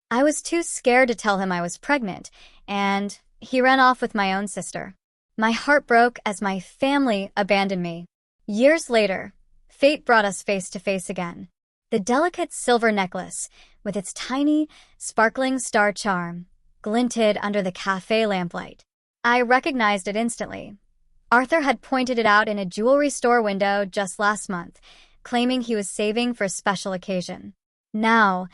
I was too scared to tell him I was pregnant, and he ran off with my own sister. My heart broke as my family abandoned me. Years later, fate brought us face to face again. The delicate silver necklace, with its tiny, sparkling star charm, glinted under the cafe lamplight. I recognized it instantly. Arthur had pointed it out in a jewelry store window just last month, claiming he was saving for a special occasion. Now,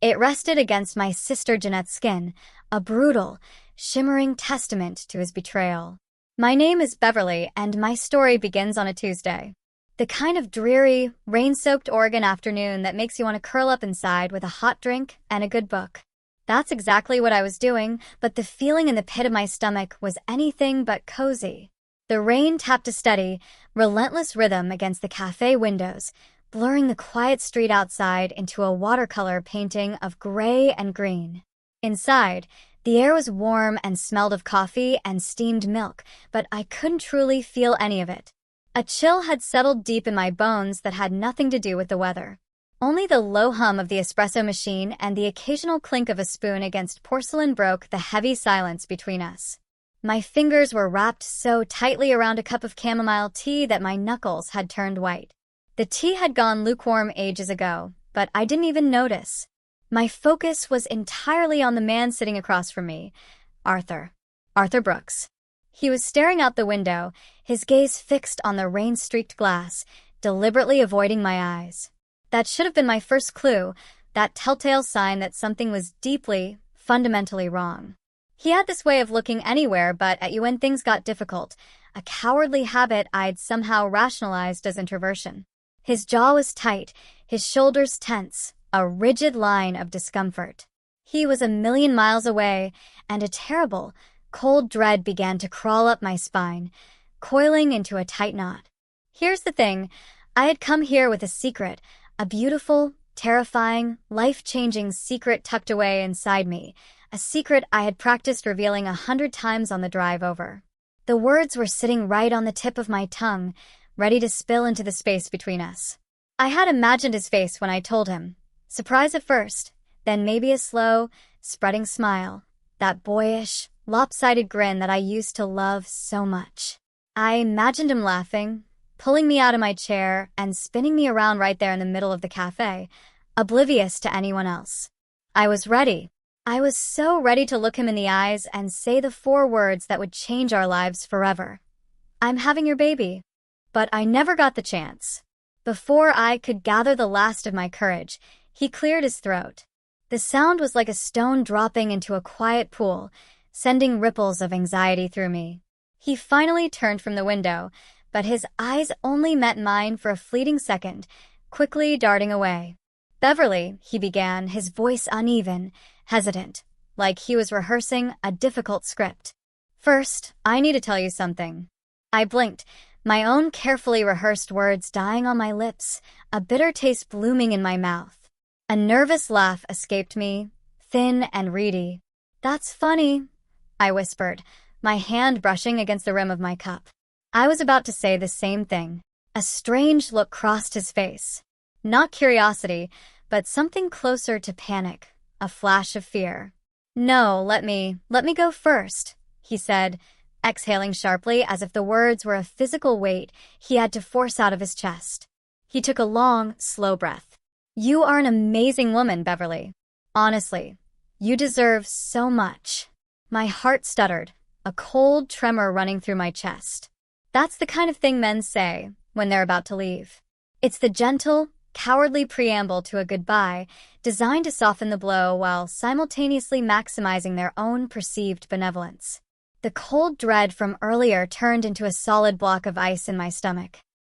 it rested against my sister Jeanette's skin, a brutal, shimmering testament to his betrayal. My name is Beverly, and my story begins on a Tuesday. The kind of dreary, rain-soaked Oregon afternoon that makes you want to curl up inside with a hot drink and a good book. That's exactly what I was doing, but the feeling in the pit of my stomach was anything but cozy. The rain tapped a steady, relentless rhythm against the cafe windows, blurring the quiet street outside into a watercolor painting of gray and green. Inside, the air was warm and smelled of coffee and steamed milk, but I couldn't truly feel any of it. A chill had settled deep in my bones that had nothing to do with the weather. Only the low hum of the espresso machine and the occasional clink of a spoon against porcelain broke the heavy silence between us. My fingers were wrapped so tightly around a cup of chamomile tea that my knuckles had turned white. The tea had gone lukewarm ages ago, but I didn't even notice. My focus was entirely on the man sitting across from me, Arthur. Arthur Brooks. He was staring out the window, his gaze fixed on the rain-streaked glass, deliberately avoiding my eyes. That should have been my first clue, that telltale sign that something was deeply, fundamentally wrong. He had this way of looking anywhere but at you when things got difficult, a cowardly habit I'd somehow rationalized as introversion. His jaw was tight, his shoulders tense, a rigid line of discomfort. He was a million miles away, and a terrible, cold dread began to crawl up my spine, coiling into a tight knot. Here's the thing, I had come here with a secret, a beautiful, terrifying, life-changing secret tucked away inside me, a secret I had practiced revealing 100 times on the drive over. The words were sitting right on the tip of my tongue, ready to spill into the space between us. I had imagined his face when I told him. Surprise at first, then maybe a slow, spreading smile, that boyish, lopsided grin that I used to love so much. I imagined him laughing, pulling me out of my chair and spinning me around right there in the middle of the cafe, oblivious to anyone else. I was ready. I was so ready to look him in the eyes and say the 4 words that would change our lives forever. I'm having your baby. But I never got the chance. Before I could gather the last of my courage, he cleared his throat. The sound was like a stone dropping into a quiet pool, sending ripples of anxiety through me. He finally turned from the window, but his eyes only met mine for a fleeting second, quickly darting away. Beverly, he began, his voice uneven, hesitant, like he was rehearsing a difficult script. First, I need to tell you something. I blinked, my own carefully rehearsed words dying on my lips, a bitter taste blooming in my mouth. A nervous laugh escaped me, thin and reedy. That's funny, I whispered, my hand brushing against the rim of my cup. I was about to say the same thing. A strange look crossed his face. Not curiosity, but something closer to panic, a flash of fear. No, let me go first, he said, exhaling sharply as if the words were a physical weight he had to force out of his chest. He took a long, slow breath. You are an amazing woman, Beverly. Honestly, you deserve so much. My heart stuttered, a cold tremor running through my chest. That's the kind of thing men say when they're about to leave. It's the gentle, cowardly preamble to a goodbye designed to soften the blow while simultaneously maximizing their own perceived benevolence. The cold dread from earlier turned into a solid block of ice in my stomach.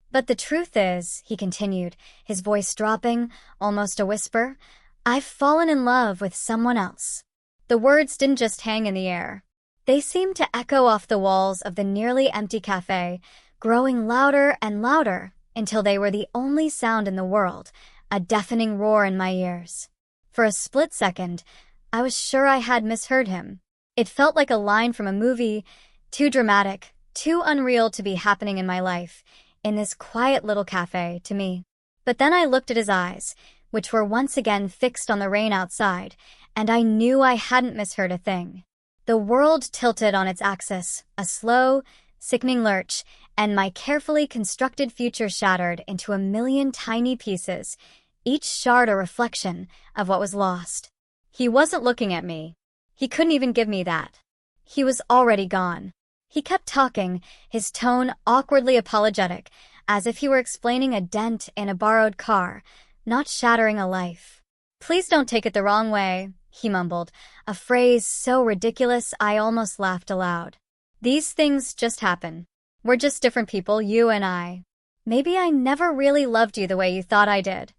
But the truth is, he continued, his voice dropping, almost a whisper, I've fallen in love with someone else. The words didn't just hang in the air. They seemed to echo off the walls of the nearly empty cafe, growing louder and louder until they were the only sound in the world, a deafening roar in my ears. For a split second, I was sure I had misheard him. It felt like a line from a movie, too dramatic, too unreal to be happening in my life, in this quiet little cafe, to me. But then I looked at his eyes, which were once again fixed on the rain outside, and I knew I hadn't misheard a thing. The world tilted on its axis, a slow, sickening lurch, and my carefully constructed future shattered into a million tiny pieces, each shard a reflection of what was lost. He wasn't looking at me. He couldn't even give me that. He was already gone. He kept talking, his tone awkwardly apologetic, as if he were explaining a dent in a borrowed car, not shattering a life. "Please don't take it the wrong way," he mumbled, a phrase so ridiculous I almost laughed aloud. "These things just happen. We're just different people, you and I. Maybe I never really loved you the way you thought I did."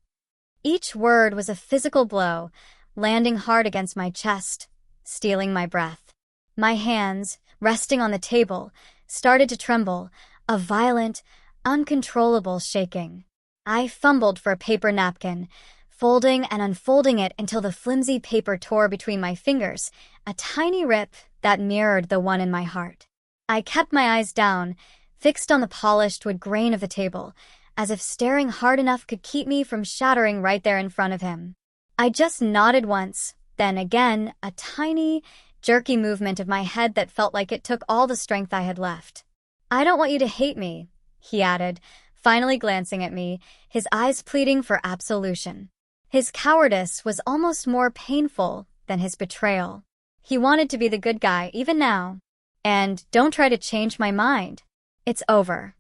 Each word was a physical blow, landing hard against my chest, stealing my breath. My hands, resting on the table, started to tremble, a violent, uncontrollable shaking. I fumbled for a paper napkin, folding and unfolding it until the flimsy paper tore between my fingers, a tiny rip that mirrored the one in my heart. I kept my eyes down, fixed on the polished wood grain of the table, as if staring hard enough could keep me from shattering right there in front of him. I just nodded once, then again, a tiny, jerky movement of my head that felt like it took all the strength I had left. "I don't want you to hate me," he added, finally glancing at me, his eyes pleading for absolution. His cowardice was almost more painful than his betrayal. He wanted to be the good guy, even now. "And don't try to change my mind. It's over."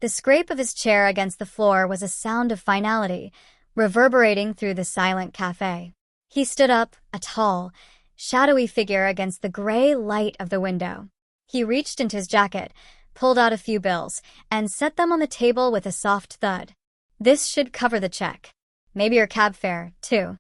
The scrape of his chair against the floor was a sound of finality, reverberating through the silent cafe. He stood up, a tall, shadowy figure against the gray light of the window. He reached into his jacket, pulled out a few bills, and set them on the table with a soft thud. "This should cover the check. Maybe your cab fare, too."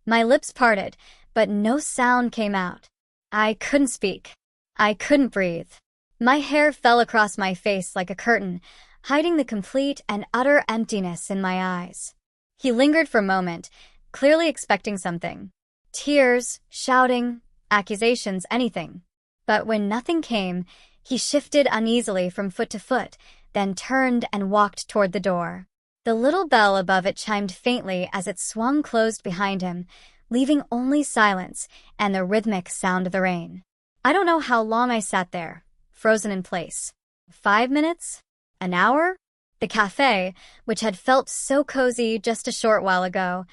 My lips parted, but no sound came out. I couldn't speak. I couldn't breathe. My hair fell across my face like a curtain, hiding the complete and utter emptiness in my eyes. He lingered for a moment, clearly expecting something. Tears, shouting, accusations, anything. But when nothing came, he shifted uneasily from foot to foot, then turned and walked toward the door. The little bell above it chimed faintly as it swung closed behind him, leaving only silence and the rhythmic sound of the rain. I don't know how long I sat there, frozen in place. 5 minutes? An hour? The cafe, which had felt so cozy just a short while ago,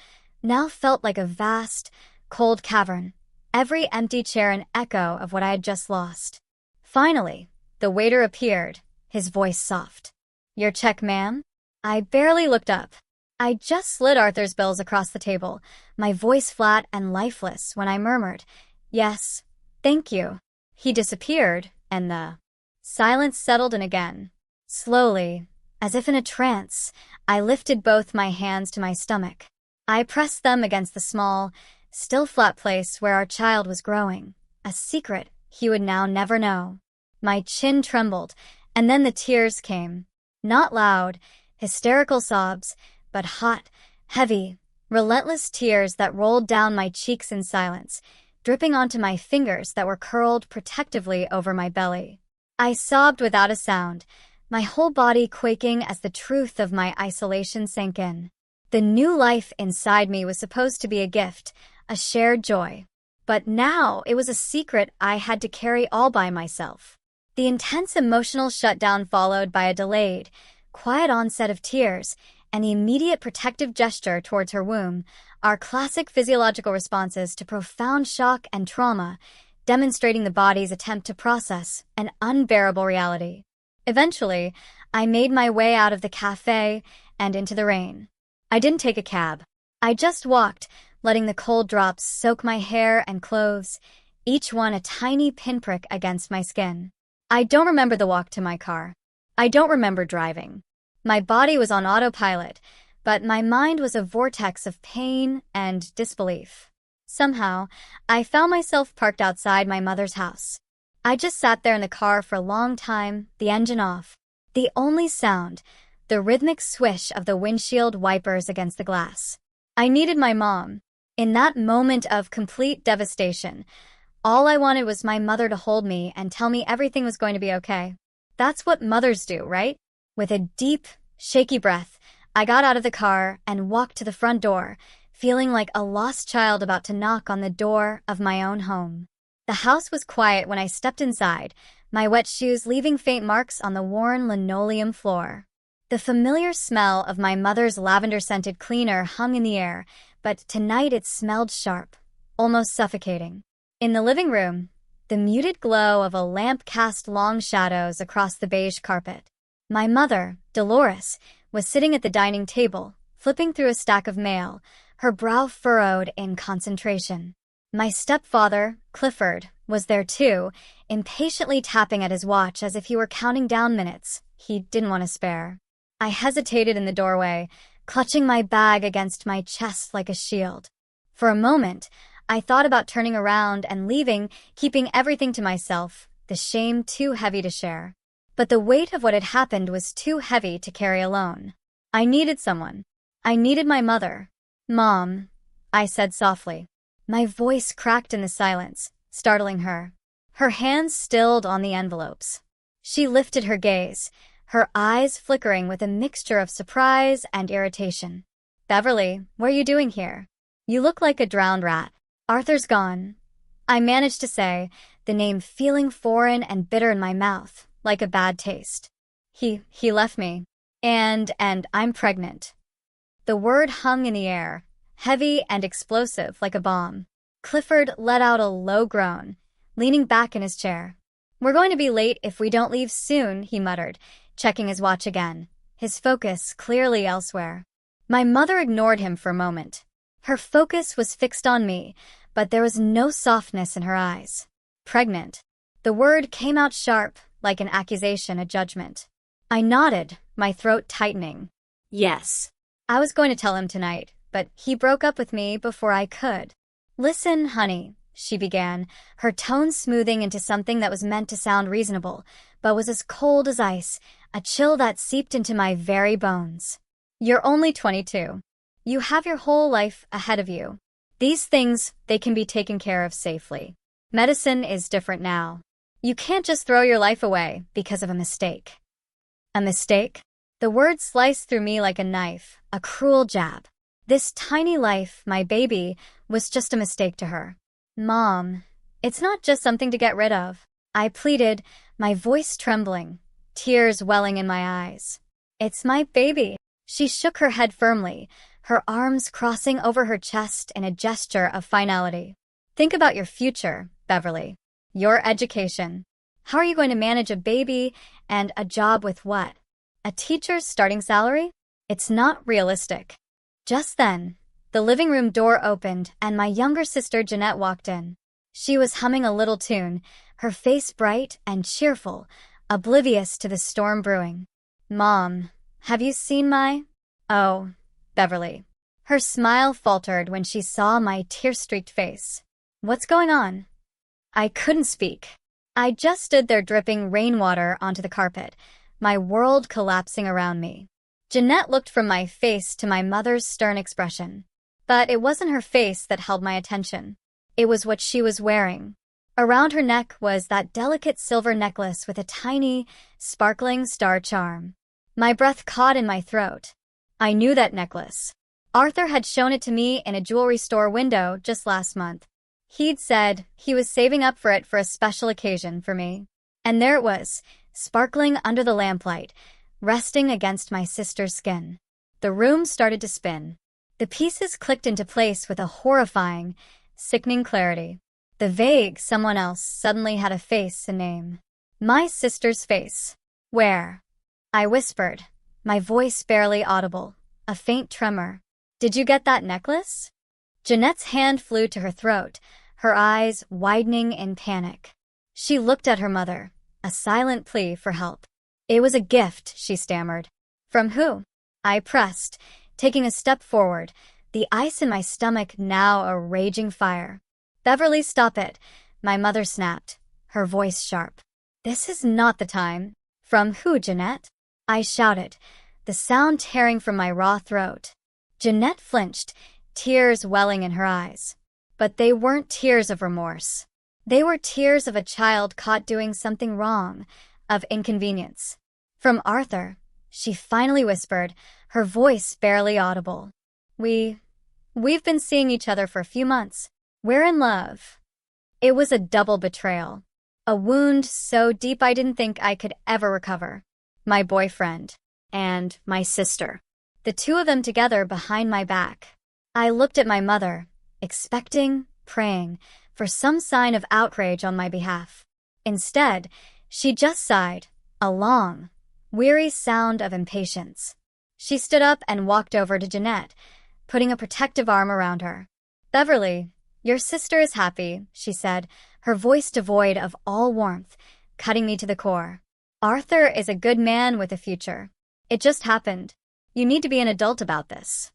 now felt like a vast, cold cavern, every empty chair an echo of what I had just lost. Finally, the waiter appeared, his voice soft. "Your check, ma'am?" I barely looked up. I just slid Arthur's bills across the table, my voice flat and lifeless when I murmured, "Yes, thank you." He disappeared, and the silence settled in again. Slowly, as if in a trance, I lifted both my hands to my stomach. I pressed them against the small, still flat place where our child was growing, a secret he would now never know. My chin trembled, and then the tears came. Not loud, hysterical sobs, but hot, heavy, relentless tears that rolled down my cheeks in silence, dripping onto my fingers that were curled protectively over my belly. I sobbed without a sound, my whole body quaking as the truth of my isolation sank in. The new life inside me was supposed to be a gift, a shared joy. But now it was a secret I had to carry all by myself. The intense emotional shutdown followed by a delayed, quiet onset of tears and the immediate protective gesture towards her womb, are classic physiological responses to profound shock and trauma, demonstrating the body's attempt to process an unbearable reality. Eventually, I made my way out of the cafe and into the rain. I didn't take a cab. I just walked, letting the cold drops soak my hair and clothes, each one a tiny pinprick against my skin. I don't remember the walk to my car. I don't remember driving. My body was on autopilot, but my mind was a vortex of pain and disbelief. Somehow, I found myself parked outside my mother's house. I just sat there in the car for a long time, the engine off. The only sound, the rhythmic swish of the windshield wipers against the glass. I needed my mom. In that moment of complete devastation, all I wanted was my mother to hold me and tell me everything was going to be okay. That's what mothers do, right? With a deep, shaky breath, I got out of the car and walked to the front door, feeling like a lost child about to knock on the door of my own home. The house was quiet when I stepped inside, my wet shoes leaving faint marks on the worn linoleum floor. The familiar smell of my mother's lavender-scented cleaner hung in the air, but tonight it smelled sharp, almost suffocating. In the living room, the muted glow of a lamp cast long shadows across the beige carpet. My mother, Dolores, was sitting at the dining table, flipping through a stack of mail, her brow furrowed in concentration. My stepfather, Clifford, was there too, impatiently tapping at his watch as if he were counting down minutes he didn't want to spare. I hesitated in the doorway, clutching my bag against my chest like a shield. For a moment, I thought about turning around and leaving, keeping everything to myself, the shame too heavy to share. But the weight of what had happened was too heavy to carry alone. I needed someone. I needed my mother. "Mom," I said softly. My voice cracked in the silence, startling her. Her hands stilled on the envelopes. She lifted her gaze, her eyes flickering with a mixture of surprise and irritation. "Beverly, what are you doing here? You look like a drowned rat." "Arthur's gone," I managed to say, the name feeling foreign and bitter in my mouth, like a bad taste. He left me. And I'm pregnant." The word hung in the air, heavy and explosive like a bomb. Clifford let out a low groan, leaning back in his chair. "We're going to be late if we don't leave soon," he muttered, checking his watch again, his focus clearly elsewhere. My mother ignored him for a moment. Her focus was fixed on me, but there was no softness in her eyes. "Pregnant." The word came out sharp, like an accusation, a judgment. I nodded, my throat tightening. "Yes." I was going to tell him tonight, but he broke up with me before I could. "Listen, honey," she began, her tone smoothing into something that was meant to sound reasonable, but was as cold as ice, a chill that seeped into my very bones. "You're only 22. You have your whole life ahead of you. These things, they can be taken care of safely. Medicine is different now. You can't just throw your life away because of a mistake." A mistake? The word sliced through me like a knife, a cruel jab. This tiny life, my baby, was just a mistake to her. "Mom, it's not just something to get rid of," I pleaded, my voice trembling, tears welling in my eyes. "It's my baby." She shook her head firmly, her arms crossing over her chest in a gesture of finality. "Think about your future, Beverly. Your education. How are you going to manage a baby and a job with what? A teacher's starting salary? It's not realistic." Just then, the living room door opened and my younger sister Jeanette walked in. She was humming a little tune, her face bright and cheerful, oblivious to the storm brewing. "Mom, have you seen my—" "Oh, Beverly." Her smile faltered when she saw my tear-streaked face. "What's going on?" I couldn't speak. I just stood there dripping rainwater onto the carpet, my world collapsing around me. Jeanette looked from my face to my mother's stern expression. But it wasn't her face that held my attention. It was what she was wearing. Around her neck was that delicate silver necklace with a tiny, sparkling star charm. My breath caught in my throat. I knew that necklace. Arthur had shown it to me in a jewelry store window just last month. He'd said he was saving up for it for a special occasion for me. And there it was, sparkling under the lamplight, resting against my sister's skin. The room started to spin. The pieces clicked into place with a horrifying, sickening clarity. The vague someone else suddenly had a face, a name. My sister's face. "Where?" I whispered, my voice barely audible, a faint tremor. "Did you get that necklace?" Jeanette's hand flew to her throat, her eyes widening in panic. She looked at her mother, a silent plea for help. "It was a gift," she stammered. "From who?" I pressed, taking a step forward, the ice in my stomach now a raging fire. "Beverly, stop it," my mother snapped, her voice sharp. "This is not the time." "From who, Jeanette?" I shouted, the sound tearing from my raw throat. Jeanette flinched, tears welling in her eyes. But they weren't tears of remorse. They were tears of a child caught doing something wrong, of inconvenience. "From Arthur," she finally whispered, her voice barely audible. We We've been seeing each other for a few months. We're in love. It was a double betrayal. A wound so deep I didn't think I could ever recover. My boyfriend. And my sister. The two of them together behind my back. I looked at my mother, expecting, praying, for some sign of outrage on my behalf. Instead, she just sighed, a long, weary sound of impatience. She stood up and walked over to Jeanette, putting a protective arm around her. "Beverly, your sister is happy," she said, her voice devoid of all warmth, cutting me to the core. "Arthur is a good man with a future. It just happened. You need to be an adult about this."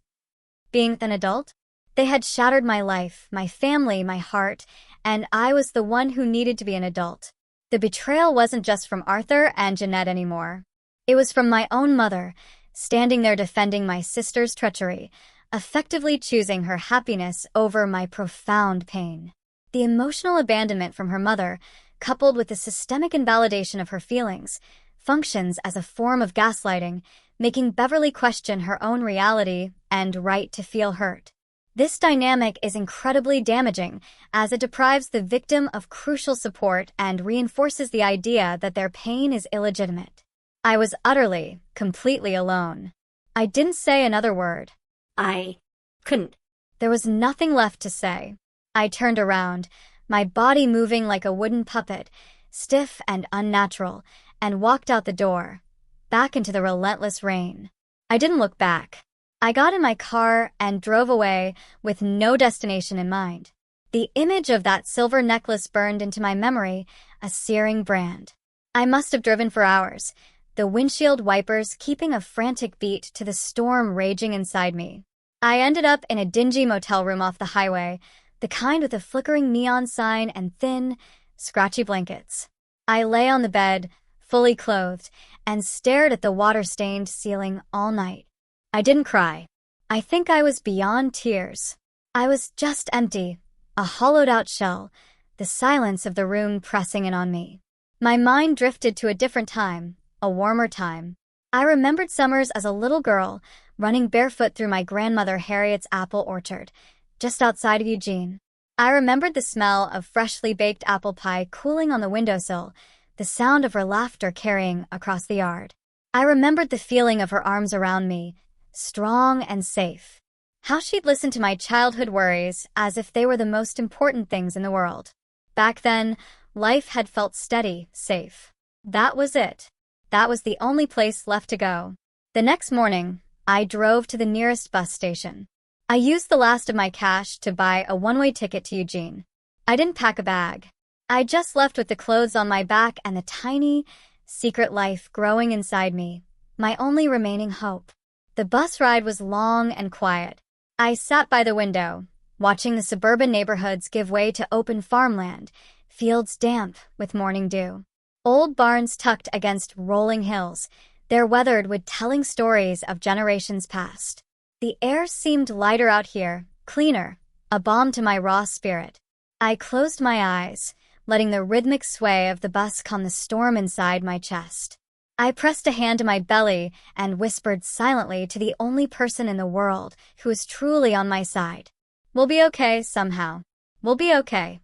Being an adult? They had shattered my life, my family, my heart, and I was the one who needed to be an adult. The betrayal wasn't just from Arthur and Jeanette anymore. It was from my own mother, standing there defending my sister's treachery, effectively choosing her happiness over my profound pain. The emotional abandonment from her mother, coupled with the systemic invalidation of her feelings, functions as a form of gaslighting, making Beverly question her own reality and right to feel hurt. This dynamic is incredibly damaging, as it deprives the victim of crucial support and reinforces the idea that their pain is illegitimate. I was utterly, completely alone. I didn't say another word. I couldn't. There was nothing left to say. I turned around, my body moving like a wooden puppet, stiff and unnatural, and walked out the door, back into the relentless rain. I didn't look back. I got in my car and drove away with no destination in mind. The image of that silver necklace burned into my memory, a searing brand. I must have driven for hours, the windshield wipers keeping a frantic beat to the storm raging inside me. I ended up in a dingy motel room off the highway, the kind with a flickering neon sign and thin, scratchy blankets. I lay on the bed, fully clothed, and stared at the water-stained ceiling all night. I didn't cry. I think I was beyond tears. I was just empty, a hollowed-out shell, the silence of the room pressing in on me. My mind drifted to a different time, a warmer time. I remembered summers as a little girl, running barefoot through my grandmother Harriet's apple orchard, just outside of Eugene. I remembered the smell of freshly baked apple pie cooling on the windowsill, the sound of her laughter carrying across the yard. I remembered the feeling of her arms around me, strong and safe. How she'd listened to my childhood worries as if they were the most important things in the world. Back then, life had felt steady, safe. That was it. That was the only place left to go. The next morning, I drove to the nearest bus station. I used the last of my cash to buy a one-way ticket to Eugene. I didn't pack a bag. I just left with the clothes on my back and the tiny, secret life growing inside me, my only remaining hope. The bus ride was long and quiet. I sat by the window, watching the suburban neighborhoods give way to open farmland, fields damp with morning dew. Old barns tucked against rolling hills, their weathered with telling stories of generations past. The air seemed lighter out here, cleaner, a balm to my raw spirit. I closed my eyes, letting the rhythmic sway of the bus calm the storm inside my chest. I pressed a hand to my belly and whispered silently to the only person in the world who was truly on my side. "We'll be okay somehow. We'll be okay."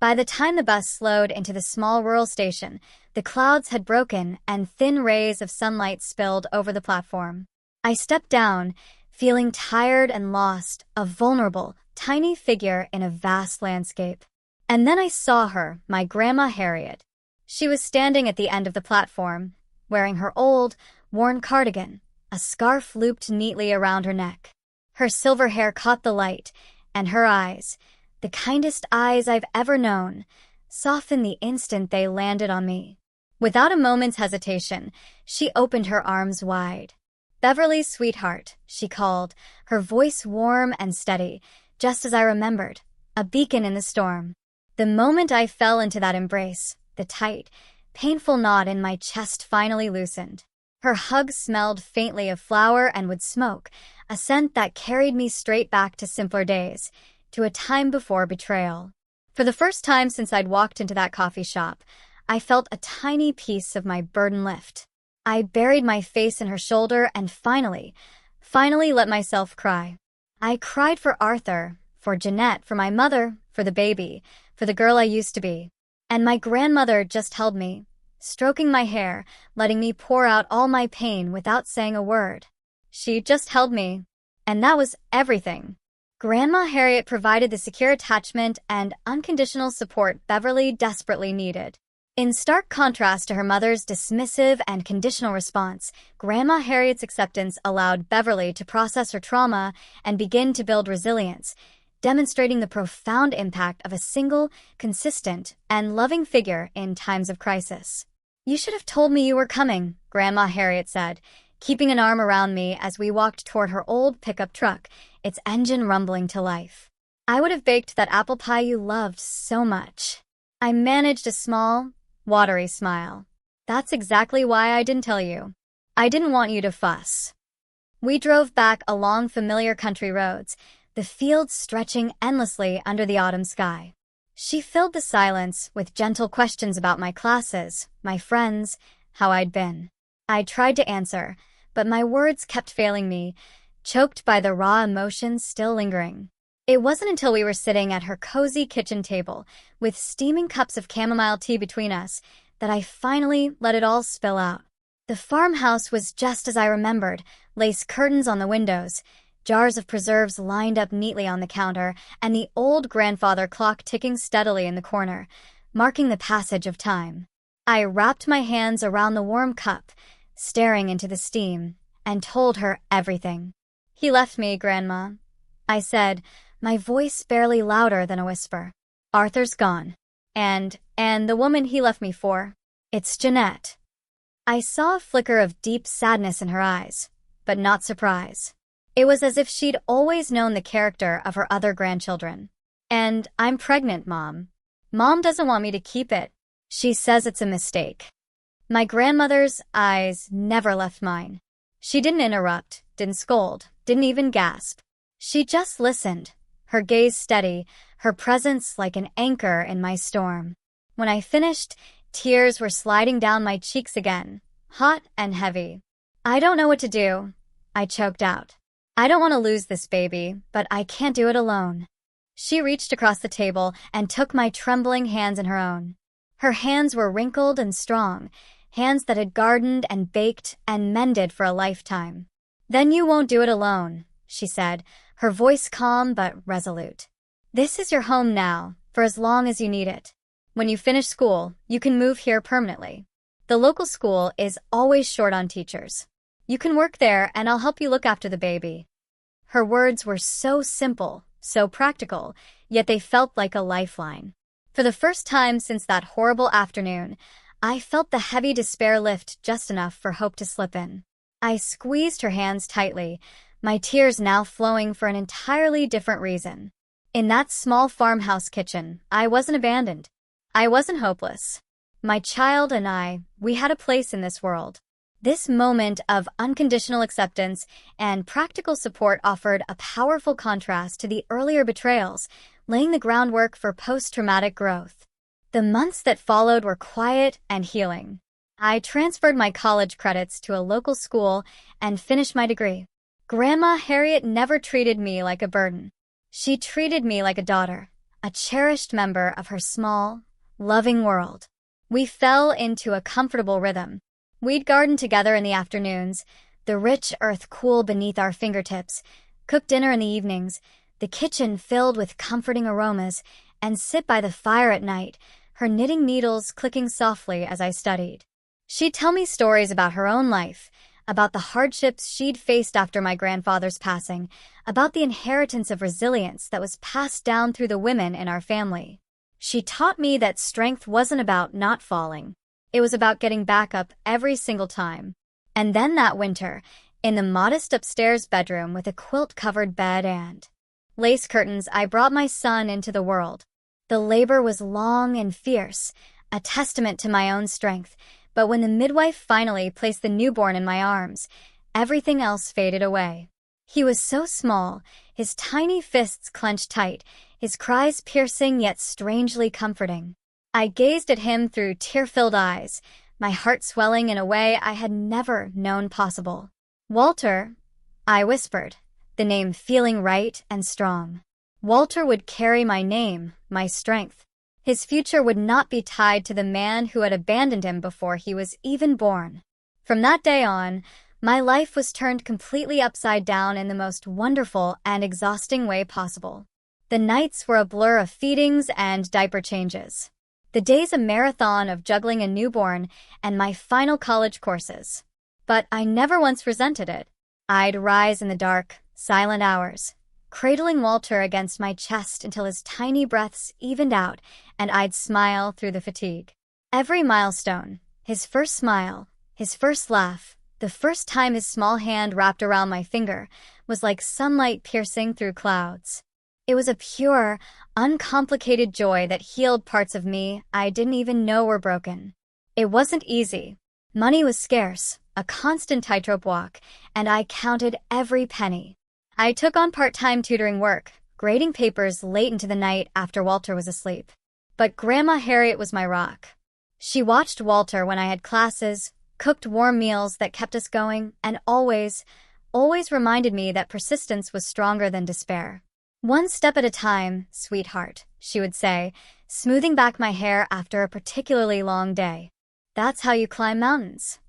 By the time the bus slowed into the small rural station, the clouds had broken and thin rays of sunlight spilled over the platform. I stepped down, feeling tired and lost, a vulnerable, tiny figure in a vast landscape. And then I saw her, my Grandma Harriet. She was standing at the end of the platform, wearing her old, worn cardigan, a scarf looped neatly around her neck. Her silver hair caught the light, and her eyes, the kindest eyes I've ever known, softened the instant they landed on me. Without a moment's hesitation, she opened her arms wide. "Beverly, sweetheart," she called, her voice warm and steady, just as I remembered, a beacon in the storm. The moment I fell into that embrace, the tight, painful knot in my chest finally loosened. Her hug smelled faintly of flower and wood smoke, a scent that carried me straight back to simpler days, to a time before betrayal. For the first time since I'd walked into that coffee shop, I felt a tiny piece of my burden lift. I buried my face in her shoulder and finally let myself cry. I cried for Arthur, for Jeanette, for my mother, for the baby, for the girl I used to be. And my grandmother just held me, stroking my hair, letting me pour out all my pain without saying a word. She just held me, and that was everything. Grandma Harriet provided the secure attachment and unconditional support Beverly desperately needed. In stark contrast to her mother's dismissive and conditional response, Grandma Harriet's acceptance allowed Beverly to process her trauma and begin to build resilience, demonstrating the profound impact of a single, consistent, and loving figure in times of crisis. "You should have told me you were coming," Grandma Harriet said, keeping an arm around me as we walked toward her old pickup truck, its engine rumbling to life. "I would have baked that apple pie you loved so much." I managed a small, watery smile. "That's exactly why I didn't tell you. I didn't want you to fuss." We drove back along familiar country roads, the fields stretching endlessly under the autumn sky. She filled the silence with gentle questions about my classes, my friends, how I'd been. I tried to answer, but my words kept failing me, choked by the raw emotions still lingering. It wasn't until we were sitting at her cozy kitchen table, with steaming cups of chamomile tea between us, that I finally let it all spill out. The farmhouse was just as I remembered, lace curtains on the windows, jars of preserves lined up neatly on the counter, and the old grandfather clock ticking steadily in the corner, marking the passage of time. I wrapped my hands around the warm cup, staring into the steam, and told her everything. "He left me, Grandma," I said, my voice barely louder than a whisper. "Arthur's gone. And the woman he left me for, it's Jeanette." I saw a flicker of deep sadness in her eyes, but not surprise. It was as if she'd always known the character of her other grandchildren. "And I'm pregnant, Mom. Mom doesn't want me to keep it. She says it's a mistake." My grandmother's eyes never left mine. She didn't interrupt, didn't scold, didn't even gasp. She just listened, her gaze steady, her presence like an anchor in my storm. When I finished, tears were sliding down my cheeks again, hot and heavy. "I don't know what to do," I choked out. "I don't want to lose this baby, but I can't do it alone." She reached across the table and took my trembling hands in her own. Her hands were wrinkled and strong, hands that had gardened and baked and mended for a lifetime. "Then you won't do it alone," she said, her voice calm but resolute. "This is your home now, for as long as you need it. When you finish school, you can move here permanently. The local school is always short on teachers. You can work there and I'll help you look after the baby." Her words were so simple, so practical, yet they felt like a lifeline. For the first time since that horrible afternoon, I felt the heavy despair lift just enough for hope to slip in. I squeezed her hands tightly, my tears now flowing for an entirely different reason. In that small farmhouse kitchen, I wasn't abandoned. I wasn't hopeless. My child and I, we had a place in this world. This moment of unconditional acceptance and practical support offered a powerful contrast to the earlier betrayals, laying the groundwork for post-traumatic growth. The months that followed were quiet and healing. I transferred my college credits to a local school and finished my degree. Grandma Harriet never treated me like a burden. She treated me like a daughter, a cherished member of her small, loving world. We fell into a comfortable rhythm. We'd garden together in the afternoons, the rich earth cool beneath our fingertips, cook dinner in the evenings, the kitchen filled with comforting aromas, and sit by the fire at night, her knitting needles clicking softly as I studied. She'd tell me stories about her own life, about the hardships she'd faced after my grandfather's passing, about the inheritance of resilience that was passed down through the women in our family. She taught me that strength wasn't about not falling. It was about getting back up every single time. And then that winter, in the modest upstairs bedroom with a quilt-covered bed and lace curtains, I brought my son into the world. The labor was long and fierce, a testament to my own strength, but when the midwife finally placed the newborn in my arms, everything else faded away. He was so small, his tiny fists clenched tight, his cries piercing yet strangely comforting. I gazed at him through tear-filled eyes, my heart swelling in a way I had never known possible. "Walter," I whispered, the name feeling right and strong. Walter would carry my name, my strength. His future would not be tied to the man who had abandoned him before he was even born. From that day on, my life was turned completely upside down in the most wonderful and exhausting way possible. The nights were a blur of feedings and diaper changes. The days a marathon of juggling a newborn and my final college courses. But I never once resented it. I'd rise in the dark, silent hours, cradling Walter against my chest until his tiny breaths evened out and I'd smile through the fatigue. Every milestone, his first smile, his first laugh, the first time his small hand wrapped around my finger, was like sunlight piercing through clouds. It was a pure, uncomplicated joy that healed parts of me I didn't even know were broken. It wasn't easy. Money was scarce, a constant tightrope walk, and I counted every penny. I took on part-time tutoring work, grading papers late into the night after Walter was asleep. But Grandma Harriet was my rock. She watched Walter when I had classes, cooked warm meals that kept us going, and always reminded me that persistence was stronger than despair. "One step at a time, sweetheart," she would say, smoothing back my hair after a particularly long day. "That's how you climb mountains."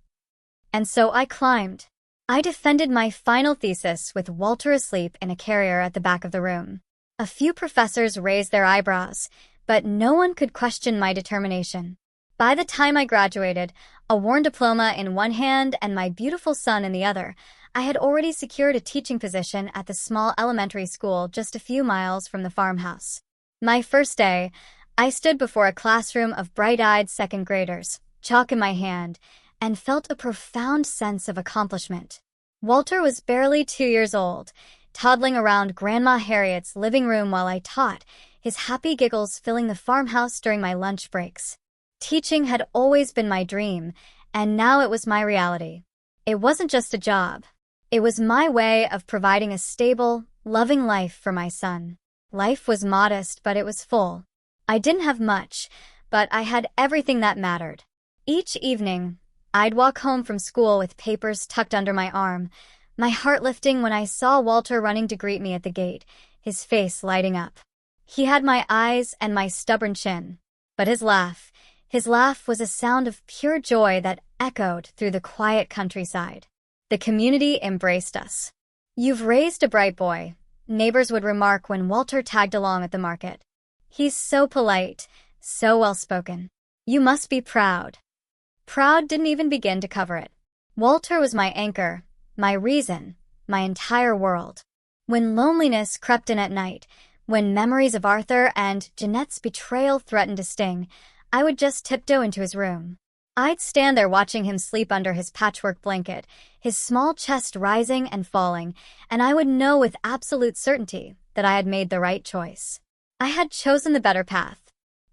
And so I climbed. I defended my final thesis with Walter asleep in a carrier at the back of the room. A few professors raised their eyebrows, but no one could question my determination. By the time I graduated, a worn diploma in one hand and my beautiful son in the other, I had already secured a teaching position at the small elementary school just a few miles from the farmhouse. My first day, I stood before a classroom of bright-eyed second graders, chalk in my hand, and felt a profound sense of accomplishment. Walter was barely 2 years old, toddling around Grandma Harriet's living room while I taught, his happy giggles filling the farmhouse during my lunch breaks. Teaching had always been my dream, and now it was my reality. It wasn't just a job. It was my way of providing a stable, loving life for my son. Life was modest, but it was full. I didn't have much, but I had everything that mattered. Each evening, I'd walk home from school with papers tucked under my arm, my heart lifting when I saw Walter running to greet me at the gate, his face lighting up. He had my eyes and my stubborn chin, but his laugh was a sound of pure joy that echoed through the quiet countryside. The community embraced us. "You've raised a bright boy," neighbors would remark when Walter tagged along at the market. "He's so polite, so well-spoken. You must be proud." Proud didn't even begin to cover it. Walter was my anchor, my reason, my entire world. When loneliness crept in at night, when memories of Arthur and Jeanette's betrayal threatened to sting, I would just tiptoe into his room. I'd stand there watching him sleep under his patchwork blanket, his small chest rising and falling, and I would know with absolute certainty that I had made the right choice. I had chosen the better path.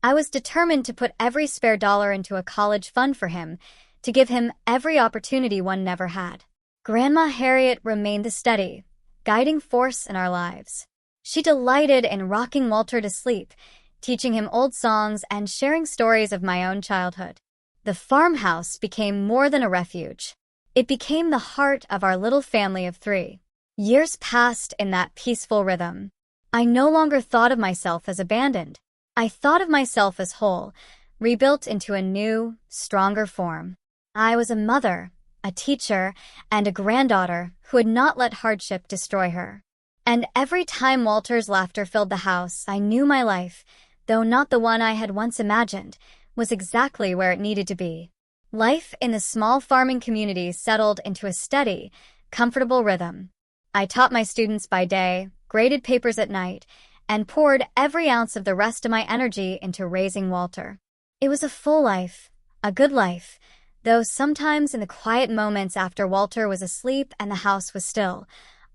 I was determined to put every spare dollar into a college fund for him, to give him every opportunity one never had. Grandma Harriet remained the steady, guiding force in our lives. She delighted in rocking Walter to sleep, teaching him old songs and sharing stories of my own childhood. The farmhouse became more than a refuge. It became the heart of our little family of 3. Years passed in that peaceful rhythm. I no longer thought of myself as abandoned. I thought of myself as whole, rebuilt into a new, stronger form. I was a mother, a teacher, and a granddaughter who had not let hardship destroy her. And every time Walter's laughter filled the house, I knew my life, though not the one I had once imagined, was exactly where it needed to be. Life in the small farming community settled into a steady, comfortable rhythm. I taught my students by day, graded papers at night, and poured every ounce of the rest of my energy into raising Walter. It was a full life, a good life, though sometimes in the quiet moments after Walter was asleep and the house was still,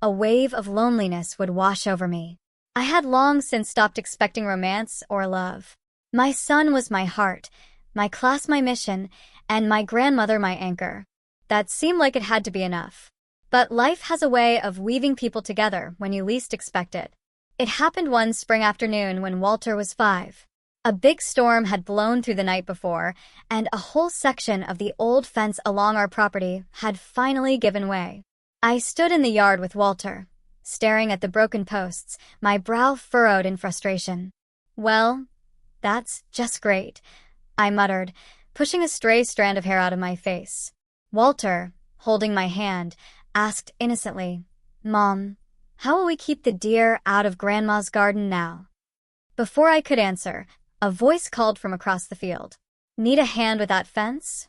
a wave of loneliness would wash over me. I had long since stopped expecting romance or love. My son was my heart, my class my mission, and my grandmother my anchor. That seemed like it had to be enough. But life has a way of weaving people together when you least expect it. It happened one spring afternoon when Walter was 5. A big storm had blown through the night before, and a whole section of the old fence along our property had finally given way. I stood in the yard with Walter, staring at the broken posts, my brow furrowed in frustration. "Well, that's just great," I muttered, pushing a stray strand of hair out of my face. Walter, holding my hand, asked innocently, "Mom, how will we keep the deer out of Grandma's garden now?" Before I could answer, a voice called from across the field. "Need a hand with that fence?"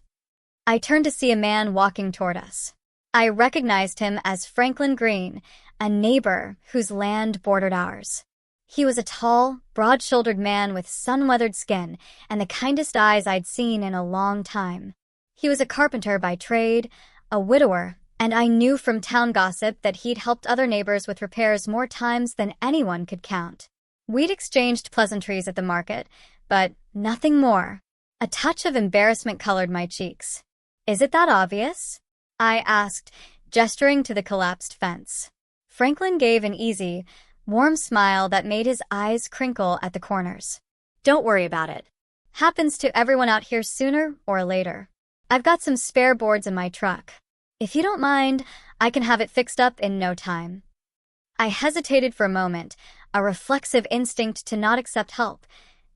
I turned to see a man walking toward us. I recognized him as Franklin Green, a neighbor whose land bordered ours. He was a tall, broad-shouldered man with sun-weathered skin and the kindest eyes I'd seen in a long time. He was a carpenter by trade, a widower, and I knew from town gossip that he'd helped other neighbors with repairs more times than anyone could count. We'd exchanged pleasantries at the market, but nothing more. A touch of embarrassment colored my cheeks. "Is it that obvious?" I asked, gesturing to the collapsed fence. Franklin gave an easy, warm smile that made his eyes crinkle at the corners. Don't worry about it. Happens to everyone out here sooner or later. I've got some spare boards in my truck. If you don't mind, I can have it fixed up in no time. I hesitated for a moment, a reflexive instinct to not accept help,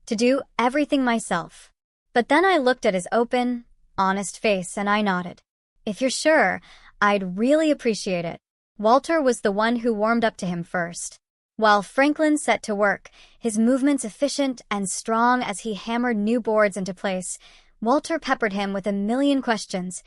to do everything myself. But then I looked at his open, honest face and I nodded. "If you're sure, I'd really appreciate it." Walter was the one who warmed up to him first. While Franklin set to work, his movements efficient and strong as he hammered new boards into place, Walter peppered him with a million questions.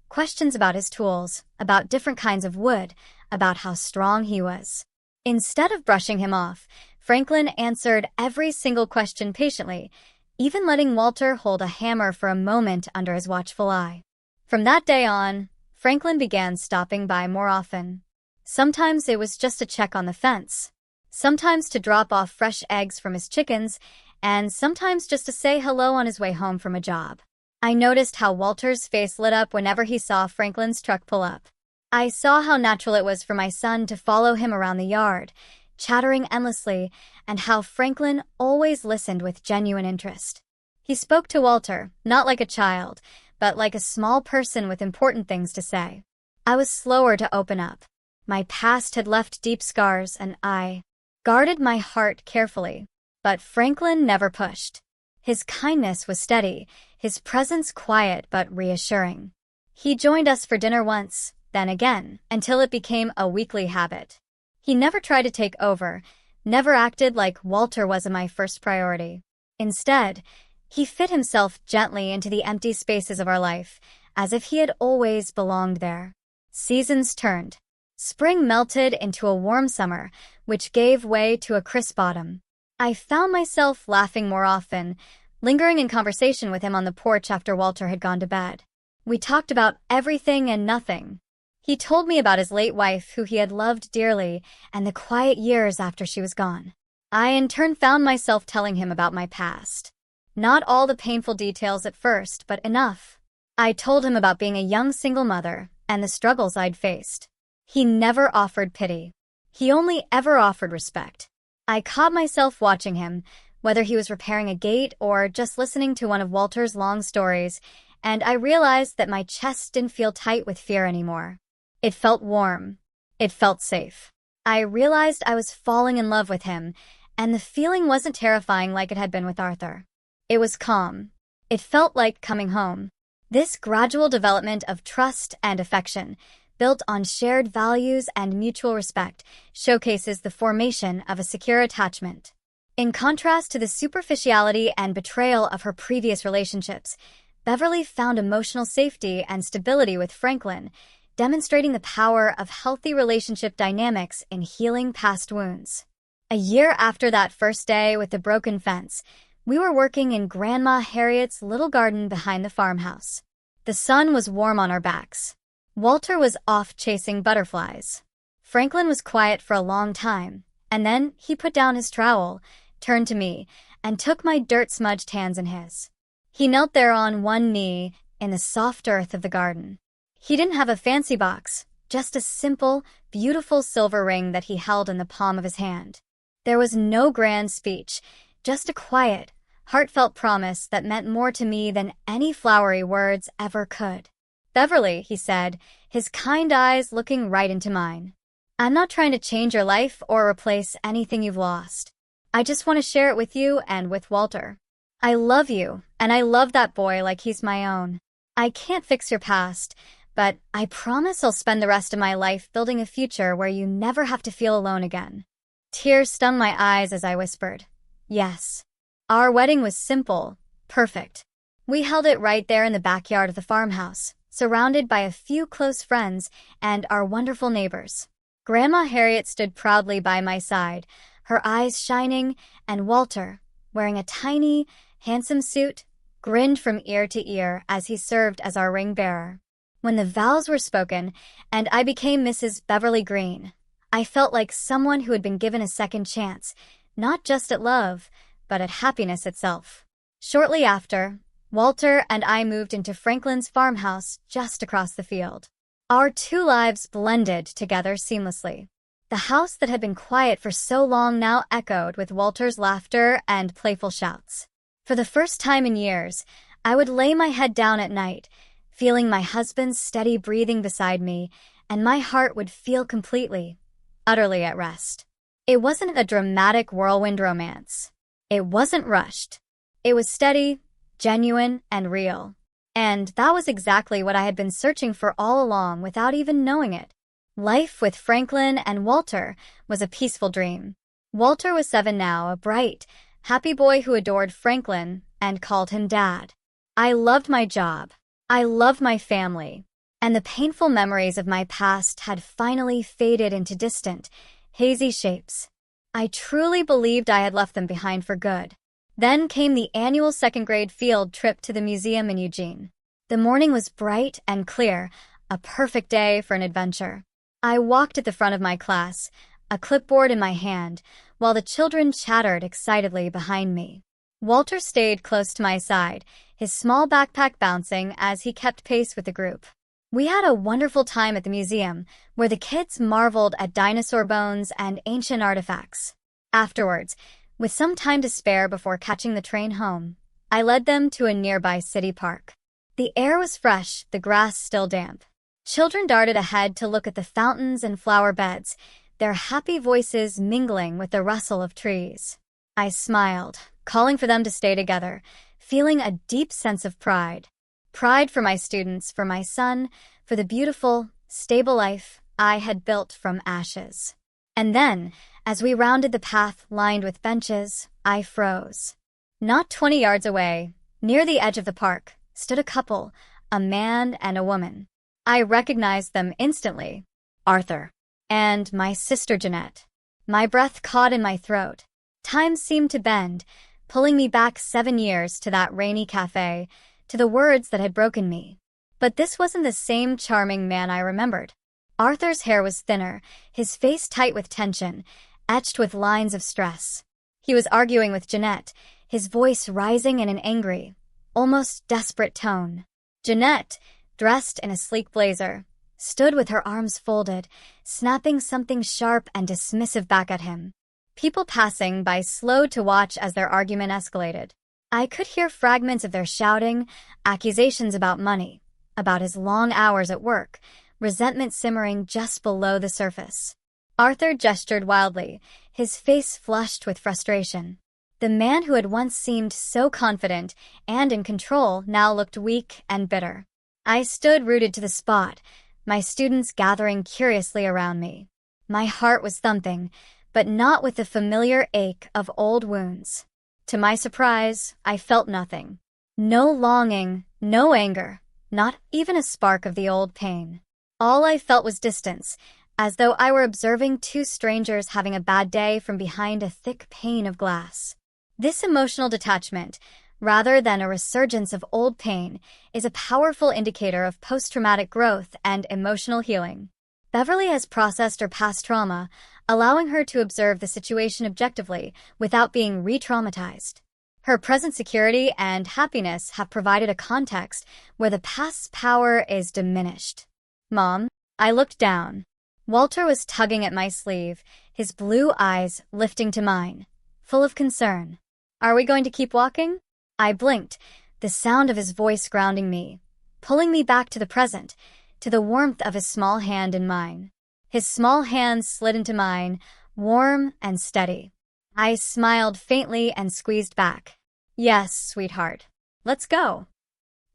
Questions about his tools, about different kinds of wood, about how strong he was. Instead of brushing him off, Franklin answered every single question patiently, even letting Walter hold a hammer for a moment under his watchful eye. From that day on, Franklin began stopping by more often. Sometimes it was just to check on the fence, sometimes to drop off fresh eggs from his chickens, and sometimes just to say hello on his way home from a job. I noticed how Walter's face lit up whenever he saw Franklin's truck pull up. I saw how natural it was for my son to follow him around the yard, chattering endlessly, and how Franklin always listened with genuine interest. He spoke to Walter, not like a child, but like a small person with important things to say. I was slower to open up. My past had left deep scars, and I guarded my heart carefully. But Franklin never pushed. His kindness was steady, his presence quiet but reassuring. He joined us for dinner once, then again, until it became a weekly habit. He never tried to take over, never acted like Walter was my first priority. Instead, he fit himself gently into the empty spaces of our life, as if he had always belonged there. Seasons turned. Spring melted into a warm summer, which gave way to a crisp autumn. I found myself laughing more often, lingering in conversation with him on the porch after Walter had gone to bed. We talked about everything and nothing. He told me about his late wife, who he had loved dearly, and the quiet years after she was gone. I in turn found myself telling him about my past. Not all the painful details at first, but enough. I told him about being a young single mother and the struggles I'd faced. He never offered pity. He only ever offered respect. I caught myself watching him, whether he was repairing a gate or just listening to one of Walter's long stories, and I realized that my chest didn't feel tight with fear anymore. It felt warm. It felt safe. I realized I was falling in love with him, and the feeling wasn't terrifying like it had been with Arthur. It was calm. It felt like coming home. This gradual development of trust and affection, built on shared values and mutual respect, showcases the formation of a secure attachment. In contrast to the superficiality and betrayal of her previous relationships, Beverly found emotional safety and stability with Franklin, demonstrating the power of healthy relationship dynamics in healing past wounds. A year after that first day with the broken fence, we were working in Grandma Harriet's little garden behind the farmhouse. The sun was warm on our backs. Walter was off chasing butterflies. Franklin was quiet for a long time, and then he put down his trowel, turned to me, and took my dirt-smudged hands in his. He knelt there on one knee in the soft earth of the garden. He didn't have a fancy box, just a simple, beautiful silver ring that he held in the palm of his hand. There was no grand speech, just a quiet, heartfelt promise that meant more to me than any flowery words ever could. "Beverly," he said, his kind eyes looking right into mine. I'm not trying to change your life or replace anything you've lost. I just want to share it with you and with Walter. I love you, and I love that boy like he's my own. I can't fix your past, but I promise I'll spend the rest of my life building a future where you never have to feel alone again. Tears stung my eyes as I whispered, yes. Our wedding was simple, perfect. We held it right there in the backyard of the farmhouse, surrounded by a few close friends and our wonderful neighbors. Grandma Harriet stood proudly by my side, her eyes shining, and Walter, wearing a tiny, handsome suit, grinned from ear to ear as he served as our ring bearer. When the vows were spoken and I became Mrs. Beverly Green, I felt like someone who had been given a second chance, not just at love, but at happiness itself. Shortly after, Walter and I moved into Franklin's farmhouse just across the field. Our two lives blended together seamlessly. The house that had been quiet for so long now echoed with Walter's laughter and playful shouts. For the first time in years, I would lay my head down at night, feeling my husband's steady breathing beside me, and my heart would feel completely, utterly at rest. It wasn't a dramatic whirlwind romance. It wasn't rushed. It was steady, genuine, and real. And that was exactly what I had been searching for all along without even knowing it. Life with Franklin and Walter was a peaceful dream. Walter was 7 now, a bright, happy boy who adored Franklin and called him Dad. I loved my job. I loved my family. And the painful memories of my past had finally faded into distant, hazy shapes. I truly believed I had left them behind for good. Then came the annual second-grade field trip to the museum in Eugene. The morning was bright and clear, a perfect day for an adventure. I walked at the front of my class, a clipboard in my hand, while the children chattered excitedly behind me. Walter stayed close to my side, his small backpack bouncing as he kept pace with the group. We had a wonderful time at the museum, where the kids marveled at dinosaur bones and ancient artifacts. Afterwards, with some time to spare before catching the train home, I led them to a nearby city park. The air was fresh, the grass still damp. Children darted ahead to look at the fountains and flower beds, their happy voices mingling with the rustle of trees. I smiled, calling for them to stay together, feeling a deep sense of pride. Pride for my students, for my son, for the beautiful, stable life I had built from ashes. And then, as we rounded the path lined with benches, I froze. Not 20 yards away, near the edge of the park, stood a couple, a man and a woman. I recognized them instantly. Arthur. And my sister Jeanette. My breath caught in my throat. Time seemed to bend, pulling me back 7 years to that rainy cafe, to the words that had broken me. But this wasn't the same charming man I remembered. Arthur's hair was thinner, his face tight with tension, etched with lines of stress. He was arguing with Jeanette, his voice rising in an angry, almost desperate tone. Jeanette, dressed in a sleek blazer, stood with her arms folded, snapping something sharp and dismissive back at him. People passing by slowed to watch as their argument escalated. I could hear fragments of their shouting, accusations about money, about his long hours at work, resentment simmering just below the surface. Arthur gestured wildly, his face flushed with frustration. The man who had once seemed so confident and in control now looked weak and bitter. I stood rooted to the spot, my students gathering curiously around me. My heart was thumping, but not with the familiar ache of old wounds. To my surprise, I felt nothing. No longing, no anger, not even a spark of the old pain. All I felt was distance, as though I were observing two strangers having a bad day from behind a thick pane of glass. This emotional detachment, rather than a resurgence of old pain, is a powerful indicator of post-traumatic growth and emotional healing. Beverly has processed her past trauma, allowing her to observe the situation objectively without being re-traumatized. Her present security and happiness have provided a context where the past's power is diminished. Mom, I looked down. Walter was tugging at my sleeve, his blue eyes lifting to mine, full of concern. Are we going to keep walking? I blinked, the sound of his voice grounding me, pulling me back to the present, to the warmth of his small hand in mine. His small hands slid into mine, warm and steady. I smiled faintly and squeezed back. Yes, sweetheart. Let's go.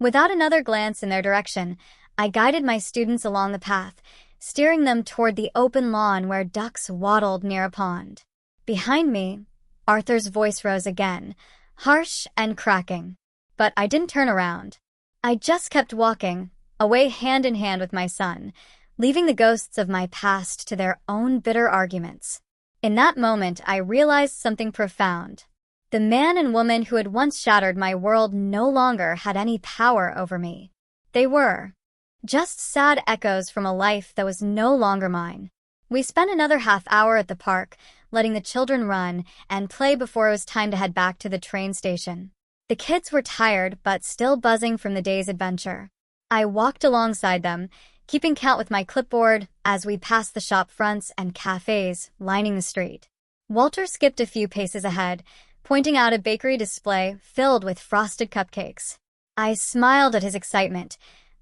Without another glance in their direction, I guided my students along the path, steering them toward the open lawn where ducks waddled near a pond. Behind me, Arthur's voice rose again, harsh and cracking. But I didn't turn around. I just kept walking, away hand in hand with my son, leaving the ghosts of my past to their own bitter arguments. In that moment, I realized something profound. The man and woman who had once shattered my world no longer had any power over me. They were just sad echoes from a life that was no longer mine. We spent another half-hour at the park, letting the children run and play before it was time to head back to the train station. The kids were tired but still buzzing from the day's adventure. I walked alongside them, keeping count with my clipboard as we passed the shop fronts and cafes lining the street. Walter skipped a few paces ahead, pointing out a bakery display filled with frosted cupcakes. I smiled at his excitement,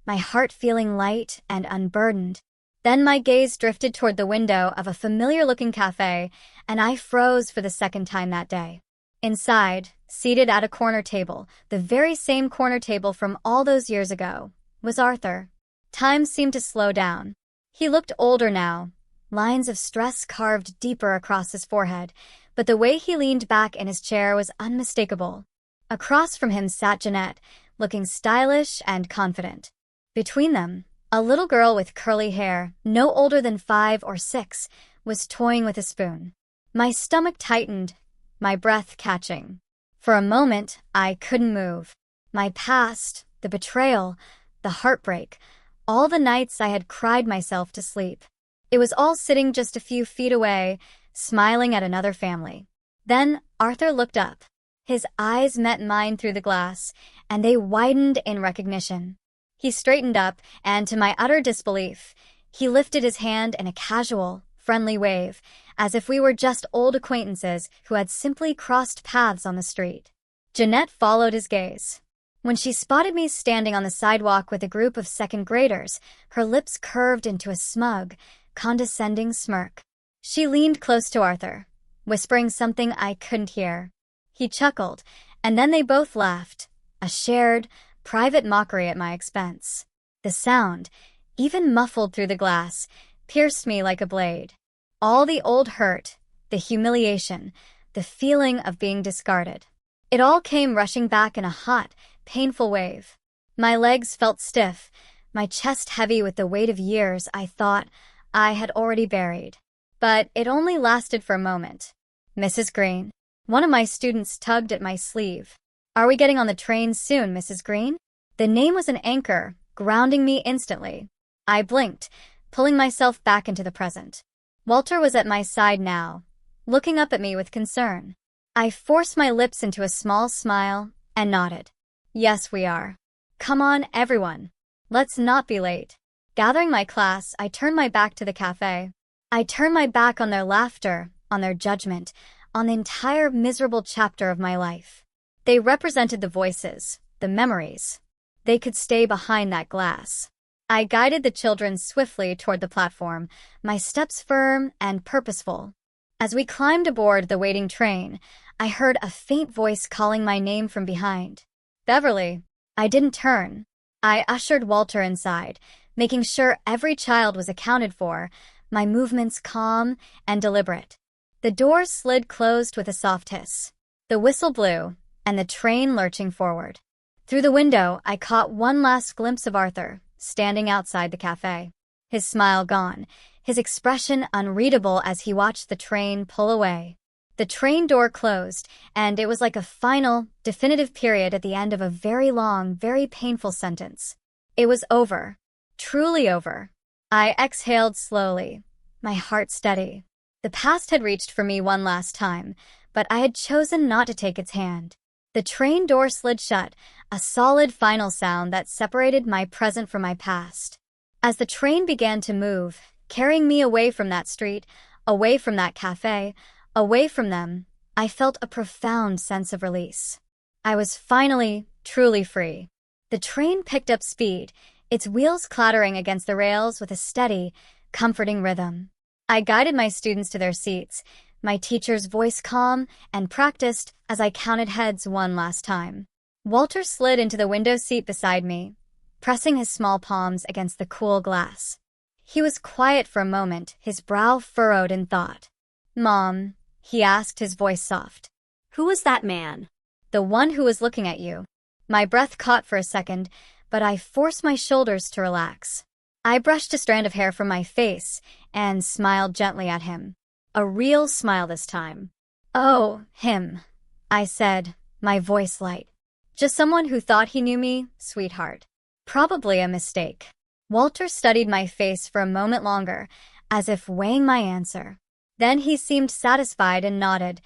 my heart feeling light and unburdened. Then my gaze drifted toward the window of a familiar-looking cafe, and I froze for the second time that day. Inside, seated at a corner table, the very same corner table from all those years ago, was Arthur. Time seemed to slow down. He looked older now, lines of stress carved deeper across his forehead, but the way he leaned back in his chair was unmistakable. Across from him sat Jeanette, looking stylish and confident. Between them, a little girl with curly hair, no older than 5 or 6, was toying with a spoon. My stomach tightened, my breath catching. For a moment, I couldn't move. My past, the betrayal, the heartbreak, all the nights I had cried myself to sleep. It was all sitting just a few feet away, smiling at another family. Then Arthur looked up. His eyes met mine through the glass, and they widened in recognition. He straightened up, and to my utter disbelief, he lifted his hand in a casual, friendly wave, as if we were just old acquaintances who had simply crossed paths on the street. Jeanette followed his gaze. When she spotted me standing on the sidewalk with a group of second graders, her lips curved into a smug, condescending smirk. She leaned close to Arthur, whispering something I couldn't hear. He chuckled, and then they both laughed, a shared, private mockery at my expense. The sound, even muffled through the glass, pierced me like a blade. All the old hurt, the humiliation, the feeling of being discarded. It all came rushing back in a hot, painful wave. My legs felt stiff, my chest heavy with the weight of years I thought I had already buried. But it only lasted for a moment. Mrs. Green. One of my students tugged at my sleeve. "Are we getting on the train soon, Mrs. Green?" The name was an anchor, grounding me instantly. I blinked, pulling myself back into the present. Walter was at my side now, looking up at me with concern. I forced my lips into a small smile and nodded. "Yes, we are. Come on, everyone. Let's not be late." Gathering my class, I turned my back to the cafe. I turned my back on their laughter, on their judgment, on the entire miserable chapter of my life. They represented the voices, the memories. They could stay behind that glass. I guided the children swiftly toward the platform, my steps firm and purposeful. As we climbed aboard the waiting train, I heard a faint voice calling my name from behind. "Beverly." I didn't turn. I ushered Walter inside, making sure every child was accounted for, my movements calm and deliberate. The doors slid closed with a soft hiss. The whistle blew, and the train lurching forward. Through the window, I caught one last glimpse of Arthur, standing outside the cafe. His smile gone, his expression unreadable as he watched the train pull away. The train door closed, and it was like a final, definitive period at the end of a very long, very painful sentence. It was over. Truly over. I exhaled slowly, my heart steady. The past had reached for me one last time, but I had chosen not to take its hand. The train door slid shut, a solid final sound that separated my present from my past. As the train began to move, carrying me away from that street, away from that cafe, away from them, I felt a profound sense of release. I was finally, truly free. The train picked up speed, its wheels clattering against the rails with a steady, comforting rhythm. I guided my students to their seats, my teacher's voice calm, and practiced as I counted heads one last time. Walter slid into the window seat beside me, pressing his small palms against the cool glass. He was quiet for a moment, his brow furrowed in thought. "Mom," he asked, his voice soft. Who was that man? "The one who was looking at you." My breath caught for a second, but I forced my shoulders to relax. I brushed a strand of hair from my face and smiled gently at him. A real smile this time. "Oh, him," I said, my voice light. "Just someone who thought he knew me, sweetheart." Probably a mistake. Walter studied my face for a moment longer, as if weighing my answer. Then he seemed satisfied and nodded,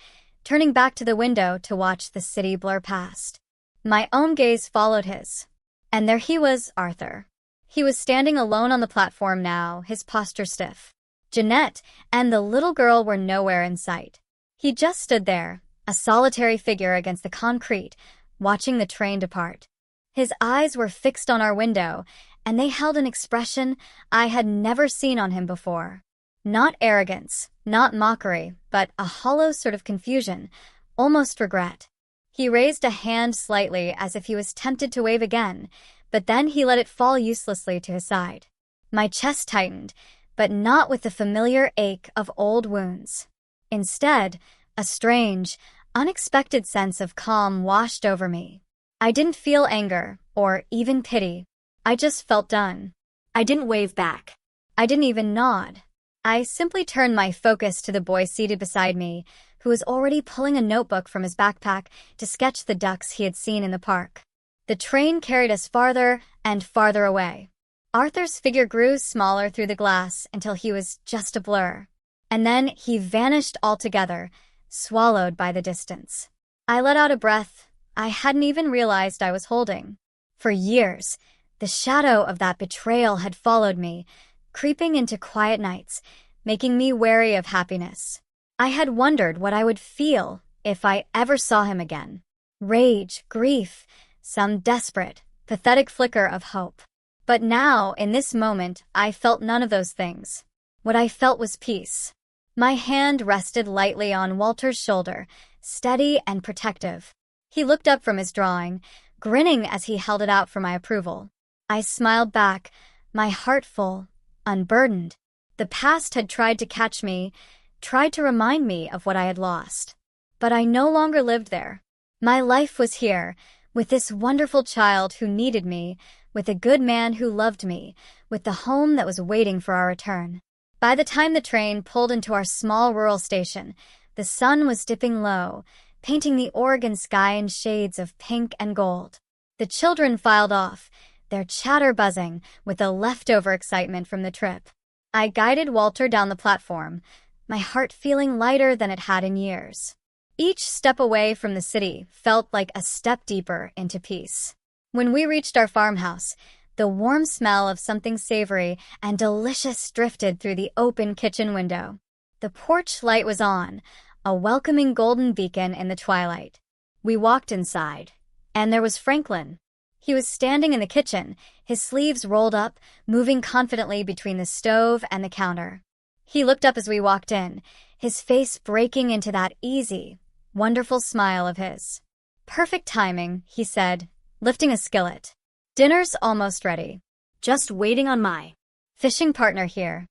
turning back to the window to watch the city blur past. My own gaze followed his. And there he was, Arthur. He was standing alone on the platform now, his posture stiff. Jeanette and the little girl were nowhere in sight. He just stood there, a solitary figure against the concrete, watching the train depart. His eyes were fixed on our window, and they held an expression I had never seen on him before. Not arrogance, not mockery, but a hollow sort of confusion, almost regret. He raised a hand slightly as if he was tempted to wave again, but then he let it fall uselessly to his side. My chest tightened, but not with the familiar ache of old wounds. Instead, a strange, unexpected sense of calm washed over me. I didn't feel anger or even pity. I just felt done. I didn't wave back. I didn't even nod. I simply turned my focus to the boy seated beside me, who was already pulling a notebook from his backpack to sketch the ducks he had seen in the park. The train carried us farther and farther away. Arthur's figure grew smaller through the glass until he was just a blur. And then he vanished altogether, swallowed by the distance. I let out a breath I hadn't even realized I was holding. For years, the shadow of that betrayal had followed me, creeping into quiet nights, making me wary of happiness. I had wondered what I would feel if I ever saw him again. Rage, grief, some desperate, pathetic flicker of hope. But now, in this moment, I felt none of those things. What I felt was peace. My hand rested lightly on Walter's shoulder, steady and protective. He looked up from his drawing, grinning as he held it out for my approval. I smiled back, my heart full, unburdened. The past had tried to catch me, tried to remind me of what I had lost. But I no longer lived there. My life was here, with this wonderful child who needed me, with a good man who loved me, with the home that was waiting for our return. By the time the train pulled into our small rural station, the sun was dipping low, painting the Oregon sky in shades of pink and gold. The children filed off, their chatter buzzing with the leftover excitement from the trip. I guided Walter down the platform, my heart feeling lighter than it had in years. Each step away from the city felt like a step deeper into peace. When we reached our farmhouse, the warm smell of something savory and delicious drifted through the open kitchen window. The porch light was on, a welcoming golden beacon in the twilight. We walked inside, and there was Franklin. He was standing in the kitchen, his sleeves rolled up, moving confidently between the stove and the counter. He looked up as we walked in, his face breaking into that easy, wonderful smile of his. "Perfect timing," he said, lifting a skillet. "Dinner's almost ready. Just waiting on my fishing partner here."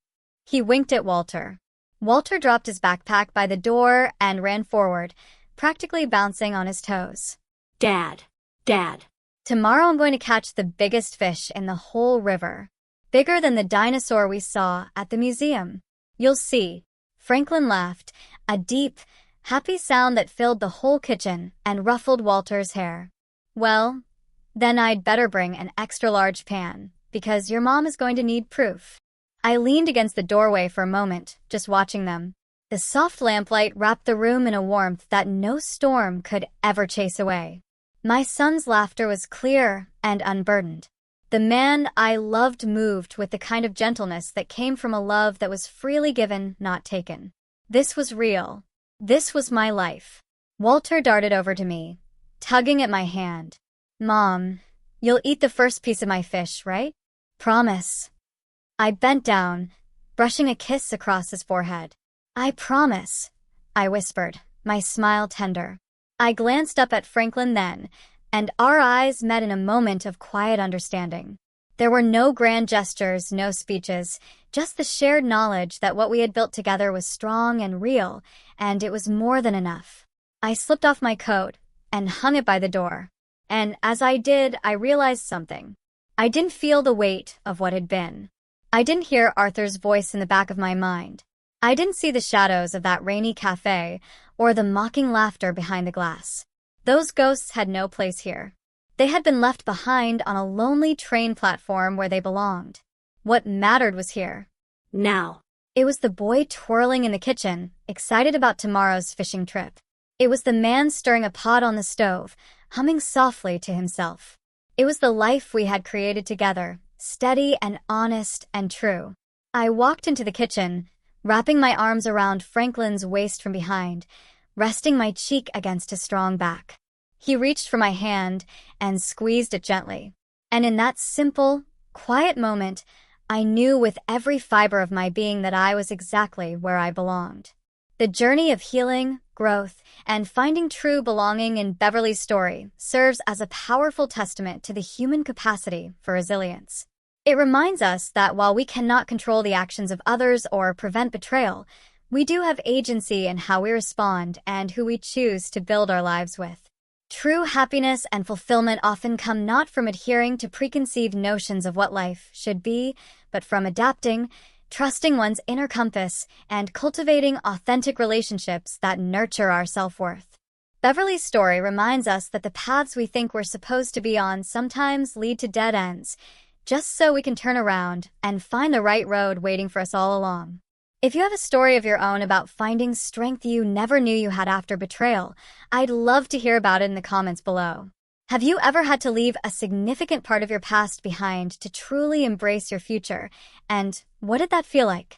He winked at Walter. Walter dropped his backpack by the door and ran forward, practically bouncing on his toes. Dad. "Tomorrow I'm going to catch the biggest fish in the whole river. Bigger than the dinosaur we saw at the museum. You'll see." Franklin laughed, a deep, happy sound that filled the whole kitchen and ruffled Walter's hair. "Well, then I'd better bring an extra-large pan, because your mom is going to need proof." I leaned against the doorway for a moment, just watching them. The soft lamplight wrapped the room in a warmth that no storm could ever chase away. My son's laughter was clear and unburdened. The man I loved moved with the kind of gentleness that came from a love that was freely given, not taken. This was real. This was my life. Walter darted over to me, tugging at my hand. "Mom, you'll eat the first piece of my fish, right? Promise." I bent down, brushing a kiss across his forehead. "I promise," I whispered, my smile tender. I glanced up at Franklin then, and our eyes met in a moment of quiet understanding. There were no grand gestures, no speeches, just the shared knowledge that what we had built together was strong and real, and it was more than enough. I slipped off my coat and hung it by the door. And as I did, I realized something. I didn't feel the weight of what had been. I didn't hear Arthur's voice in the back of my mind. I didn't see the shadows of that rainy cafe or the mocking laughter behind the glass. Those ghosts had no place here. They had been left behind on a lonely train platform where they belonged. What mattered was here. Now. It was the boy twirling in the kitchen, excited about tomorrow's fishing trip. It was the man stirring a pot on the stove, humming softly to himself. It was the life we had created together, steady and honest and true. I walked into the kitchen, wrapping my arms around Franklin's waist from behind, resting my cheek against his strong back. He reached for my hand and squeezed it gently. And in that simple, quiet moment, I knew with every fiber of my being that I was exactly where I belonged. The journey of healing, growth, and finding true belonging in Beverly's story serves as a powerful testament to the human capacity for resilience. It reminds us that while we cannot control the actions of others or prevent betrayal, we do have agency in how we respond and who we choose to build our lives with. True happiness and fulfillment often come not from adhering to preconceived notions of what life should be, but from adapting, trusting one's inner compass, and cultivating authentic relationships that nurture our self-worth. Beverly's story reminds us that the paths we think we're supposed to be on sometimes lead to dead ends, just so we can turn around and find the right road waiting for us all along. If you have a story of your own about finding strength you never knew you had after betrayal, I'd love to hear about it in the comments below. Have you ever had to leave a significant part of your past behind to truly embrace your future? And what did that feel like?